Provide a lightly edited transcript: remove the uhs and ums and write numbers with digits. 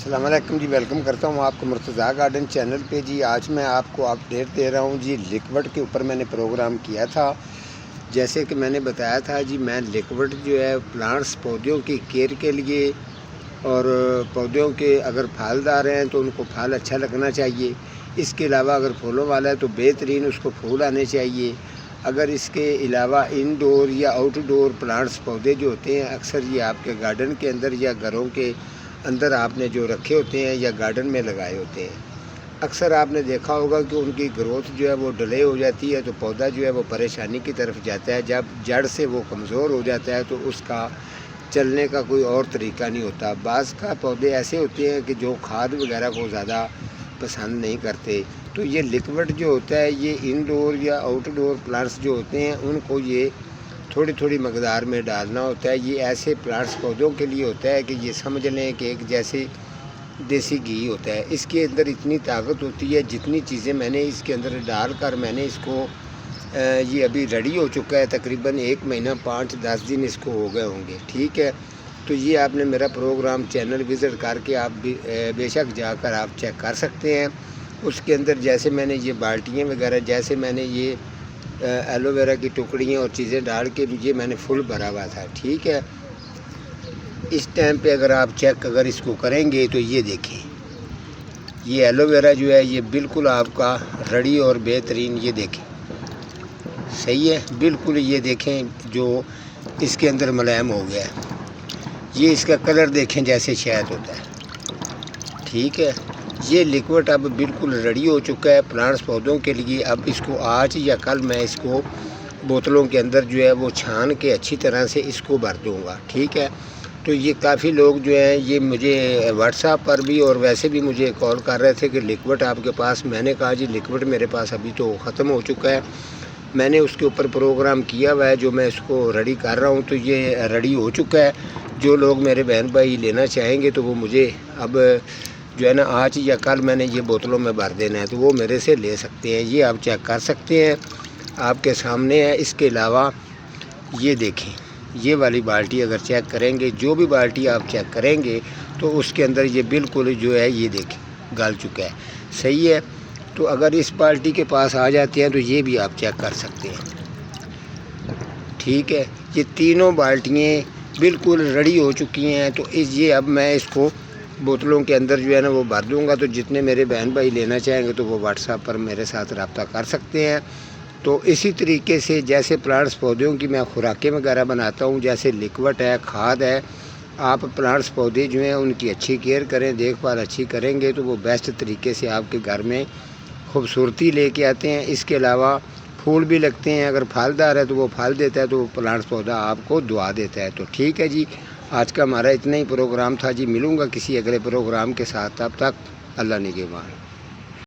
السلام علیکم جی، ویلکم کرتا ہوں آپ کو مرتضیٰ گارڈن چینل پہ جی۔ آج میں آپ کو اپڈیٹ دے رہا ہوں جی، لیکوڈ کے اوپر میں نے پروگرام کیا تھا۔ جیسے کہ میں نے بتایا تھا جی، میں لیکوڈ جو ہے پلانٹس پودوں کی کیئر کے لیے، اور پودوں کے اگر پھالدار ہیں تو ان کو پھال اچھا لگنا چاہیے۔ اس کے علاوہ اگر پھولوں والا ہے تو بہترین اس کو پھول آنے چاہیے۔ اگر اس کے علاوہ انڈور یا آؤٹ ڈور پلانٹس پودے جو ہوتے ہیں، اکثر یہ آپ کے گارڈن کے اندر یا گھروں کے اندر آپ نے جو رکھے ہوتے ہیں یا گارڈن میں لگائے ہوتے ہیں، اکثر آپ نے دیکھا ہوگا کہ ان کی گروتھ جو ہے وہ ڈیلے ہو جاتی ہے، تو پودا جو ہے وہ پریشانی کی طرف جاتا ہے۔ جب جڑ سے وہ کمزور ہو جاتا ہے تو اس کا چلنے کا کوئی اور طریقہ نہیں ہوتا۔ بعض کا پودے ایسے ہوتے ہیں کہ جو کھاد وغیرہ کو زیادہ پسند نہیں کرتے، تو یہ لیکوڈ جو ہوتا ہے یہ انڈور یا آؤٹ ڈور پلانٹس جو ہوتے ہیں ان کو یہ تھوڑی تھوڑی مقدار میں ڈالنا ہوتا ہے۔ یہ ایسے پلانٹس پودوں کے لیے ہوتا ہے کہ یہ سمجھ لیں کہ ایک جیسے دیسی گھی ہوتا ہے۔ اس کے اندر اتنی طاقت ہوتی ہے، جتنی چیزیں میں نے اس کے اندر ڈال کر میں نے اس کو یہ ابھی ریڈی ہو چکا ہے، تقریباً 1 مہینہ 5-10 دن اس کو ہو گئے ہوں گے، ٹھیک ہے۔ تو یہ آپ نے میرا پروگرام چینل وزٹ کر کے آپ بھی بے شک جا کر آپ چیک کر سکتے ہیں۔ اس کے اندر جیسے میں نے یہ بالٹیاں وغیرہ، جیسے میں نے یہ ایلو ویرا کی ٹکڑیاں اور چیزیں ڈال کے یہ میں نے فل بھرا ہوا تھا، ٹھیک ہے۔ اس ٹائم پہ اگر آپ چیک اگر اس کو کریں گے تو یہ دیکھیں، یہ ایلو ویرا جو ہے یہ بالکل آپ کا ریڈی اور بہترین، یہ دیکھیں صحیح ہے بالکل۔ یہ دیکھیں جو اس کے اندر ملائم ہو گیا ہے، یہ اس کا کلر دیکھیں جیسے شہد ہوتا ہے، ٹھیک ہے۔ یہ لیکوڈ اب بالکل ریڈی ہو چکا ہے پلانٹس پودوں کے لیے۔ اب اس کو آج یا کل میں اس کو بوتلوں کے اندر جو ہے وہ چھان کے اچھی طرح سے اس کو بھر دوں گا، ٹھیک ہے۔ تو یہ کافی لوگ جو ہیں یہ مجھے واٹس ایپ پر بھی اور ویسے بھی مجھے کال کر رہے تھے کہ لیکوڈ آپ کے پاس۔ میں نے کہا جی لیکوڈ میرے پاس ابھی تو ختم ہو چکا ہے، میں نے اس کے اوپر پروگرام کیا ہوا ہے جو میں اس کو ریڈی کر رہا ہوں، تو یہ ریڈی ہو چکا ہے۔ جو لوگ میرے بہن بھائی لینا چاہیں گے تو وہ مجھے اب جو ہے نا آج یا کل میں نے یہ بوتلوں میں بھر دینا ہے، تو وہ میرے سے لے سکتے ہیں۔ یہ آپ چیک کر سکتے ہیں، آپ کے سامنے ہے۔ اس کے علاوہ یہ دیکھیں، یہ والی بالٹی اگر چیک کریں گے، جو بھی بالٹی آپ چیک کریں گے تو اس کے اندر یہ بالکل جو ہے یہ دیکھیں گل چکا ہے، صحیح ہے۔ تو اگر اس بالٹی کے پاس آ جاتے ہیں تو یہ بھی آپ چیک کر سکتے ہیں، ٹھیک ہے۔ یہ تینوں بالٹیاں بالکل ریڈی ہو چکی ہیں، تو یہ اب میں اس کو بوتلوں کے اندر جو ہے نا وہ بھر دوں گا۔ تو جتنے میرے بہن بھائی لینا چاہیں گے تو وہ واٹس ایپ پر میرے ساتھ رابطہ کر سکتے ہیں۔ تو اسی طریقے سے جیسے پلانٹس پودوں کی میں خوراکیں وغیرہ بناتا ہوں، جیسے لیکوڈ ہے، کھاد ہے، آپ پلانٹس پودے جو ہیں ان کی اچھی کیئر کریں، دیکھ بھال اچھی کریں گے تو وہ بیسٹ طریقے سے آپ کے گھر میں خوبصورتی لے کے آتے ہیں۔ اس کے علاوہ پھول بھی لگتے ہیں، اگر پھالدار ہے تو وہ پھل دیتا ہے، تو وہ پلانٹس پودا آپ کو دعا دیتا ہے۔ تو ٹھیک ہے جی، آج کا ہمارا اتنا ہی پروگرام تھا جی۔ ملوں گا کسی اگلے پروگرام کے ساتھ، تب تک اللہ نگہبان۔